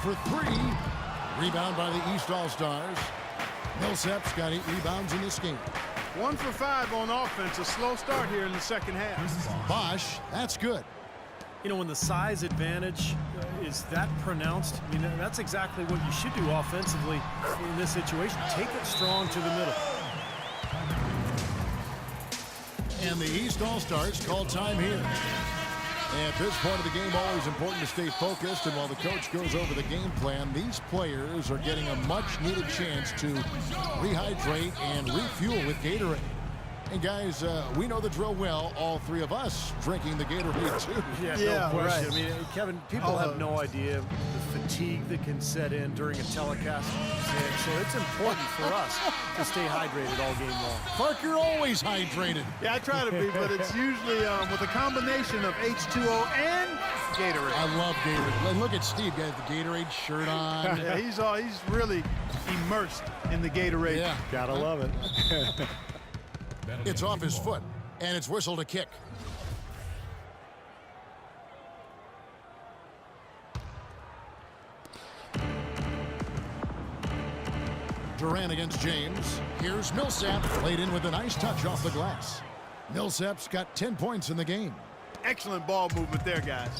for three. Rebound by the East All-Stars. Millsap's got 8 rebounds in this game. 1 for 5 on offense. A slow start here in the second half. Bosch, that's good. You know, when the size advantage is that pronounced, I mean, that's exactly what you should do offensively in this situation. Take it strong to the middle. And the East All-Stars call time here. At this point of the game, always important to stay focused. And while the coach goes over the game plan, these players are getting a much-needed chance to rehydrate and refuel with Gatorade. And guys, we know the drill well. All 3 of us drinking the Gatorade too. Yeah, no question. Right. I mean, Kevin, people have no idea the fatigue that can set in during a telecast. And so it's important for us to stay hydrated all game long. Clark, you're always hydrated. Yeah, I try to be, but it's usually with a combination of H2O and Gatorade. I love Gatorade. And look at Steve, got the Gatorade shirt on. Yeah, he's really immersed in the Gatorade. Yeah. Gotta love it. It's off his foot, and it's whistled a kick. Durant against James. Here's Millsap, played in with a nice touch off the glass. Millsap's got 10 points in the game. Excellent ball movement there, guys.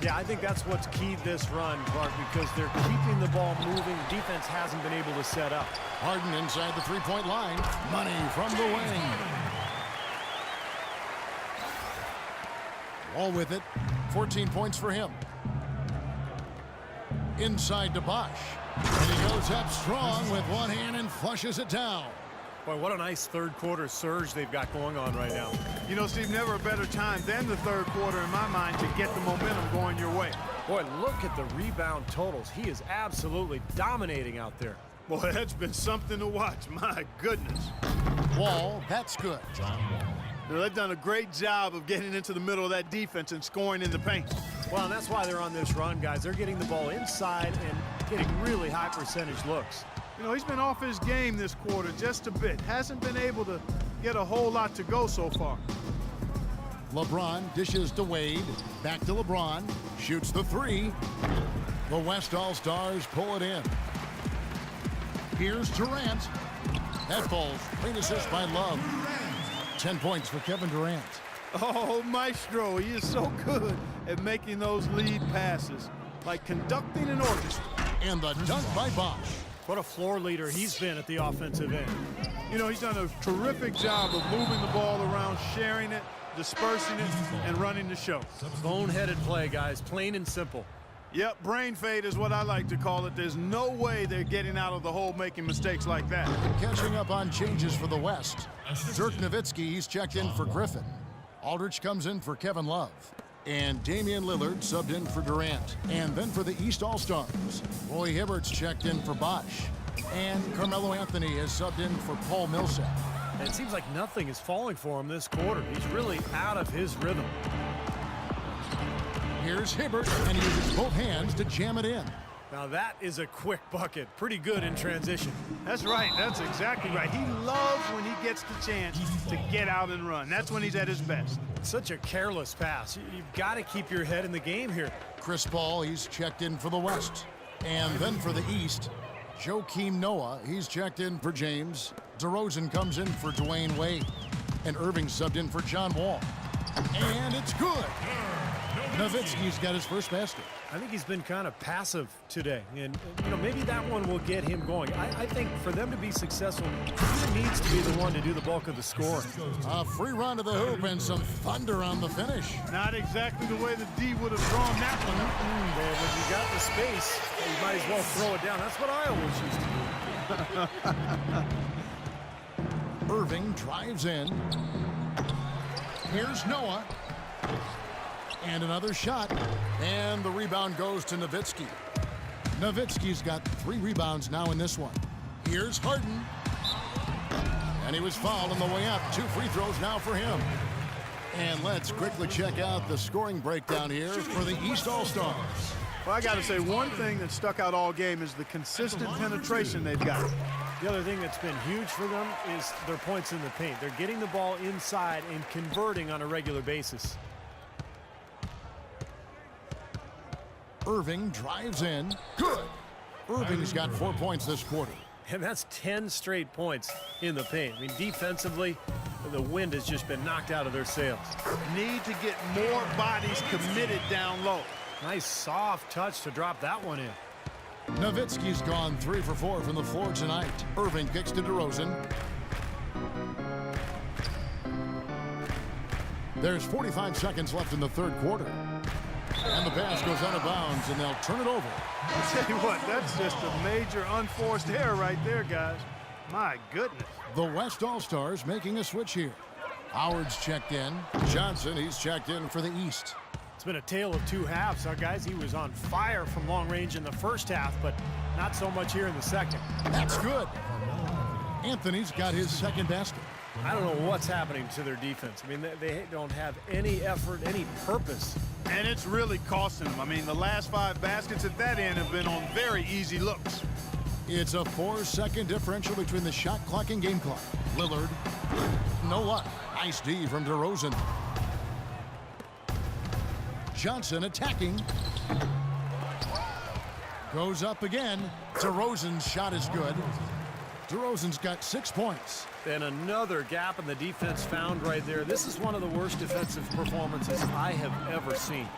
Yeah, I think that's what's keyed this run, Clark, because they're keeping the ball moving. Defense hasn't been able to set up. Harden inside the three-point line. Money from the wing. All with it. 14 points for him. Inside to Bosch. And he goes up strong with one hand and flushes it down. Boy, what a nice third-quarter surge they've got going on right now. You know, Steve, never a better time than the third quarter in my mind to get the momentum going your way. Boy, look at the rebound totals. He is absolutely dominating out there. Boy, that's been something to watch. My goodness. Wall, that's good. You know, they've done a great job of getting into the middle of that defense and scoring in the paint. Well, and that's why they're on this run, guys. They're getting the ball inside and getting really high percentage looks. You know, he's been off his game this quarter just a bit. Hasn't been able to get a whole lot to go so far. LeBron dishes to Wade. Back to LeBron. Shoots the three. The West All-Stars pull it in. Here's Durant. That falls. Clean assist by Love. 10 points for Kevin Durant. Oh, Maestro, he is so good at making those lead passes. Like conducting an orchestra. And the dunk by Bosch. What a floor leader he's been at the offensive end. You know, he's done a terrific job of moving the ball around, sharing it, dispersing it, and running the show. Boneheaded play, guys, plain and simple. Yep, brain fade is what I like to call it. There's no way they're getting out of the hole making mistakes like that. Catching up on changes for the West. Dirk Nowitzki, he's checked in for Griffin. Aldridge comes in for Kevin Love. And Damian Lillard subbed in for Durant. And then for the East All-Stars, Roy Hibbert's checked in for Bosch. And Carmelo Anthony has subbed in for Paul Millsap. And it seems like nothing is falling for him this quarter. He's really out of his rhythm. Here's Hibbert, and he uses both hands to jam it in. Now that is a quick bucket. Pretty good in transition. That's right. That's exactly right. He loves when he gets the chance to get out and run. That's when he's at his best. Such a careless pass. You've got to keep your head in the game here. Chris Paul, he's checked in for the West. And then for the East, Joakim Noah, he's checked in for James. DeRozan comes in for Dwayne Wade. And Irving subbed in for John Wall. And it's good. Nowitzki's got his first basket. I think he's been kind of passive today. And, you know, maybe that one will get him going. I think for them to be successful, he needs to be the one to do the bulk of the scoring. A free run to the hoop and some thunder on the finish. Not exactly the way the D would have drawn that one up. Well, when you got the space, you might as well throw it down. That's what I always used to do. Irving drives in. Here's Noah. And another shot. And the rebound goes to Nowitzki. Nowitzki's got 3 rebounds now in this one. Here's Harden. And he was fouled on the way up. 2 free throws now for him. And let's quickly check out the scoring breakdown here for the East All-Stars. Well, I got to say, one thing that stuck out all game is the consistent penetration they've got. The other thing that's been huge for them is their points in the paint. They're getting the ball inside and converting on a regular basis. Irving drives in. Good. Irving's got 4 points this quarter. And that's 10 straight points in the paint. I mean, defensively, the wind has just been knocked out of their sails. Need to get more bodies committed down low. Nice soft touch to drop that one in. Nowitzki's gone 3 for 4 from the floor tonight. Irving kicks to DeRozan. There's 45 seconds left in the third quarter. And the pass goes out of bounds, and they'll turn it over. I'll tell you what, that's just a major unforced error right there, guys. My goodness. The West All-Stars making a switch here. Howard's checked in. Johnson, he's checked in for the East. It's been a tale of two halves, huh, guys? He was on fire from long range in the first half, but not so much here in the second. That's good. Anthony's got his second basket. I don't know what's happening to their defense. I mean, they don't have any effort, any purpose. And it's really costing them. I mean, the last 5 baskets at that end have been on very easy looks. It's a 4-second differential between the shot clock and game clock. Lillard, no luck. Nice D from DeRozan. Johnson attacking. Goes up again. DeRozan's shot is good. DeRozan's got 6 points. And another gap in the defense found right there. This is one of the worst defensive performances I have ever seen.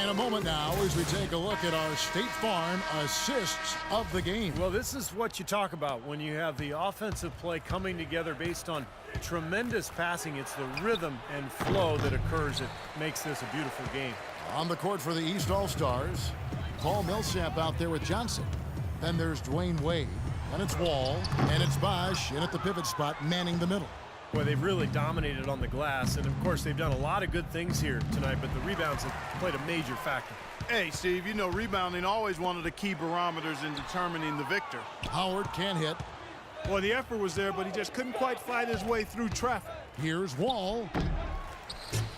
In a moment now as we take a look at our State Farm assists of the game. Well, this is what you talk about when you have the offensive play coming together based on tremendous passing. It's the rhythm and flow that occurs that makes this a beautiful game. On the court for the East All-Stars, Paul Millsap out there with Johnson. Then there's Dwayne Wade. And it's Wall. And it's Bosch in at the pivot spot, manning the middle. Boy, they've really dominated on the glass. And, of course, they've done a lot of good things here tonight, but the rebounds have played a major factor. Hey, Steve, you know rebounding always one of the key barometers in determining the victor. Howard can't hit. Well, the effort was there, but he just couldn't quite fight his way through traffic. Here's Wall.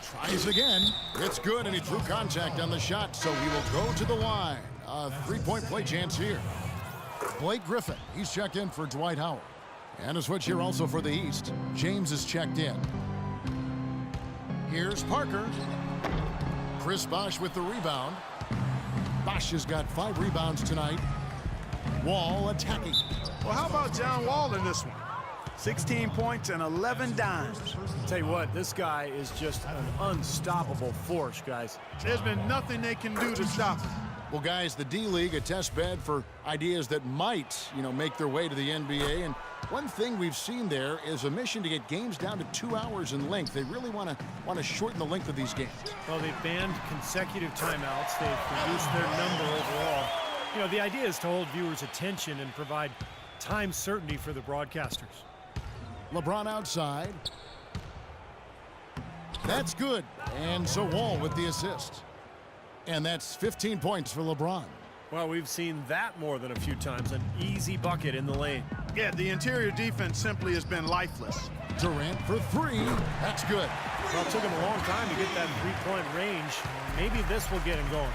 Tries again. It's good, and he drew contact on the shot, so he will go to the line. A 3-point play chance here. Blake Griffin, he's checked in for Dwight Howard. And a switch here also for the East. James is checked in. Here's Parker. Chris Bosch with the rebound. Bosch has got 5 rebounds tonight. Wall attacking. Well, how about John Wall in this one? 16 points and 11 dimes. Tell you what, this guy is just an unstoppable force, guys. There's been nothing they can do to stop him. Well, guys, the D-League, a test bed for ideas that might, make their way to the NBA. And one thing we've seen there is a mission to get games down to 2 hours in length. They really want to shorten the length of these games. Well, they've banned consecutive timeouts. They've reduced their number overall. The idea is to hold viewers' attention and provide time certainty for the broadcasters. LeBron outside. That's good. And so Wall with the assist. And that's 15 points for LeBron. Well, we've seen that more than a few times. An easy bucket in the lane. Yeah, the interior defense simply has been lifeless. Durant for 3. That's good. Well, it took him a long time to get that 3-point range. Maybe this will get him going.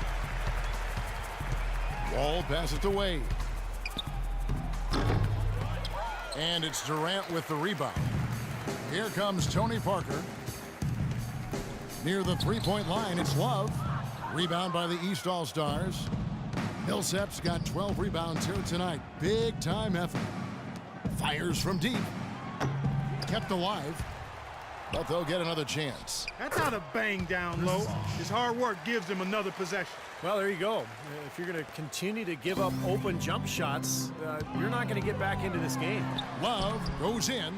Wall passes to Wade. And it's Durant with the rebound. Here comes Tony Parker. Near the 3-point line, it's Love. Rebound by the East All-Stars. Millsap's got 12 rebounds here tonight. Big time effort. Fires from deep. Kept alive. But they'll get another chance. That's not a bang down low. His hard work gives him another possession. Well, there you go. If you're going to continue to give up open jump shots, you're not going to get back into this game. Love goes in.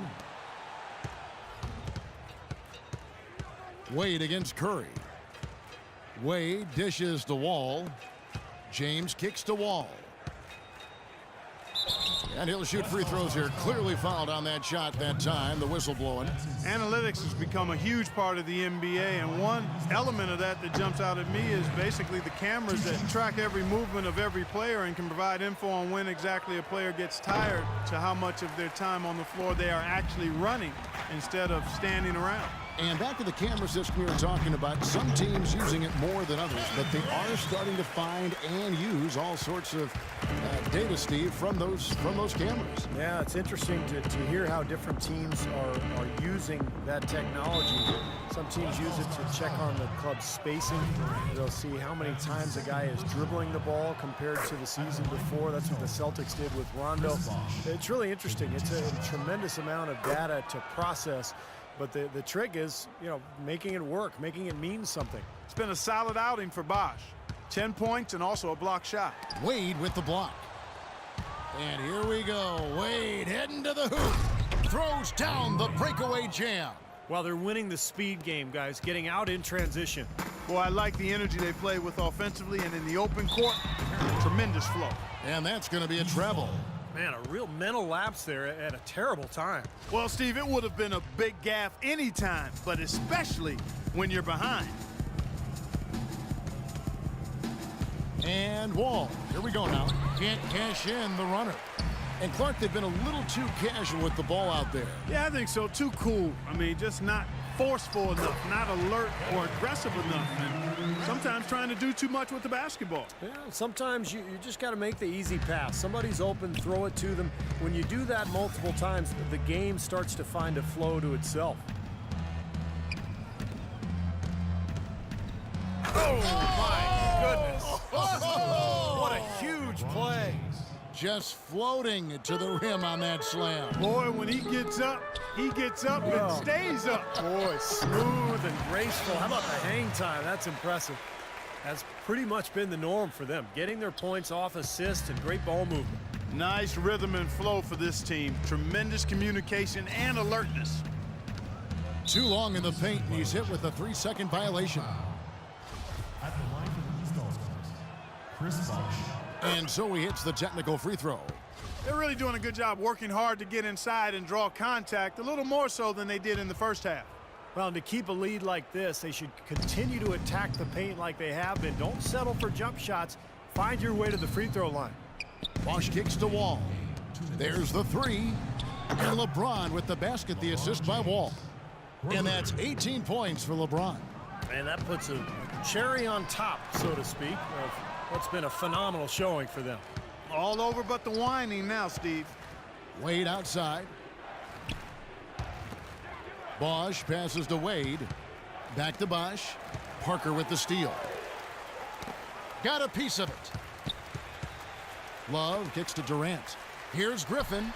Wade against Curry. Wade dishes to Wall. James kicks to Wall. And he'll shoot free throws here. Clearly fouled on that shot that time. The whistle blowing. Analytics has become a huge part of the NBA, and one element of that jumps out at me is basically the cameras that track every movement of every player and can provide info on when exactly a player gets tired to how much of their time on the floor they are actually running instead of standing around. And back to the camera system, we were talking about some teams using it more than others, but they are starting to find and use all sorts of data, Steve, from those cameras. Yeah, it's interesting to hear how different teams are using that technology. Some teams use it to check on the club's spacing. They'll see how many times a guy is dribbling the ball compared to the season before. That's what the Celtics did with Rondo. It's really interesting. It's a tremendous amount of data to process. But the trick is, making it work, making it mean something. It's been a solid outing for Bosh. 10 points and also a block shot. Wade with the block. And here we go. Wade heading to the hoop. Throws down the breakaway jam. Well, they're winning the speed game, guys, getting out in transition. Boy, I like the energy they play with offensively, and in the open court, tremendous flow. And that's going to be a treble. Man, a real mental lapse there at a terrible time. Well, Steve, it would have been a big gaff anytime, but especially when you're behind. And Wall. Here we go now. Can't cash in the runner. And Clark, they've been a little too casual with the ball out there. Yeah, I think so. Too cool. I mean, just not forceful enough, not alert or aggressive enough, and sometimes trying to do too much with the basketball. Yeah, sometimes you just got to make the easy pass. Somebody's open, throw it to them. When you do that multiple times, the game starts to find a flow to itself. Oh, my goodness. What a huge play. Just floating to the rim on that slam. Boy, when he gets up and stays up. Boy, smooth and graceful. How about the hang time? That's impressive. That's pretty much been the norm for them, getting their points off assists and great ball movement. Nice rhythm and flow for this team. Tremendous communication and alertness. Too long in the paint, and he's hit with a 3-second violation. At the line for the East All-Stars, Chris Bosh. And so he hits the technical free throw. They're really doing a good job working hard to get inside and draw contact, a little more so than they did in the first half. Well, to keep a lead like this, they should continue to attack the paint like they have been. Don't settle for jump shots. Find your way to the free throw line. Bosh kicks to Wall. There's the three. And LeBron with the basket, the assist by Wall. And that's 18 points for LeBron. And that puts a cherry on top, so to speak, of what's been a phenomenal showing for them. All over but the whining now, Steve. Wade outside. Bosh passes to Wade. Back to Bosh. Parker with the steal. Got a piece of it. Love kicks to Durant. Here's Griffin.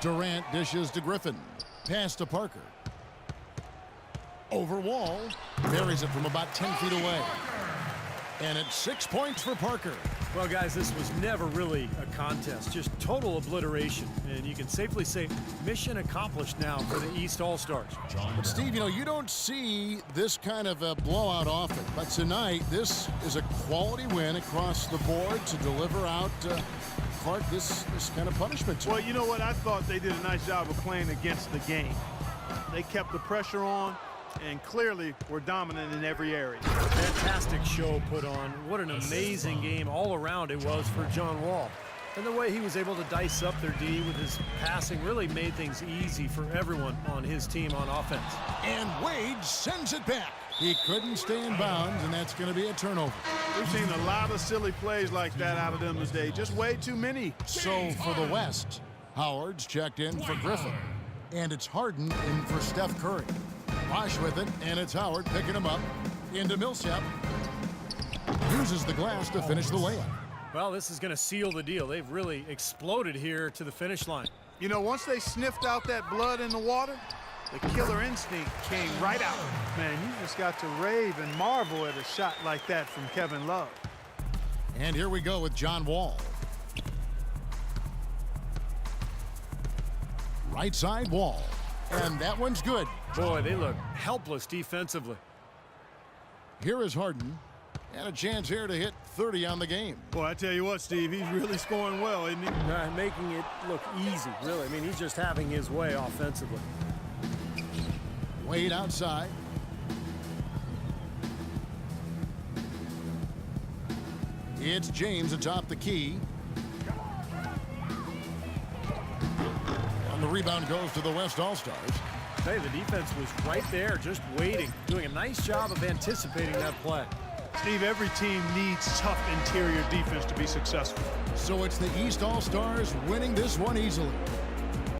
Durant dishes to Griffin. Pass to Parker. Over Wall. Buries it from about 10 feet away. And it's 6 points for Parker. Well, guys, this was never really a contest, just total obliteration. And you can safely say mission accomplished now for the East All-Stars. But, Steve, you don't see this kind of a blowout often. But tonight, this is a quality win across the board to deliver out, Clark, this kind of punishment. Well, you know what? I thought they did a nice job of playing against the game. They kept the pressure on and clearly were dominant in every area. Fantastic show put on. What an amazing game all around it was for John Wall. And the way he was able to dice up their D with his passing really made things easy for everyone on his team on offense. And Wade sends it back. He couldn't stay in bounds, and that's going to be a turnover. We've seen a lot of silly plays like that out of them today. Just way too many. So for the West, Howard's checked in for Griffin. And it's Harden in for Steph Curry. Bosh with it, and it's Howard picking him up into Millsap. Uses the glass to finish the layup. Well, this is going to seal the deal. They've really exploded here to the finish line. You know, once they sniffed out that blood in the water, the killer instinct came right out. Man, you just got to rave and marvel at a shot like that from Kevin Love. And here we go with John Wall. Right side Wall. And that one's good. Boy, they look helpless defensively. Here is Harden. And a chance here to hit 30 on the game. Boy, I tell you what, Steve, he's really scoring well, isn't he? Making it look easy, really. I mean, he's just having his way offensively. Wade outside. It's James atop the key. And the rebound goes to the West All-Stars. Hey, the defense was right there, just waiting, doing a nice job of anticipating that play. Steve, every team needs tough interior defense to be successful. So it's the East All-Stars winning this one easily.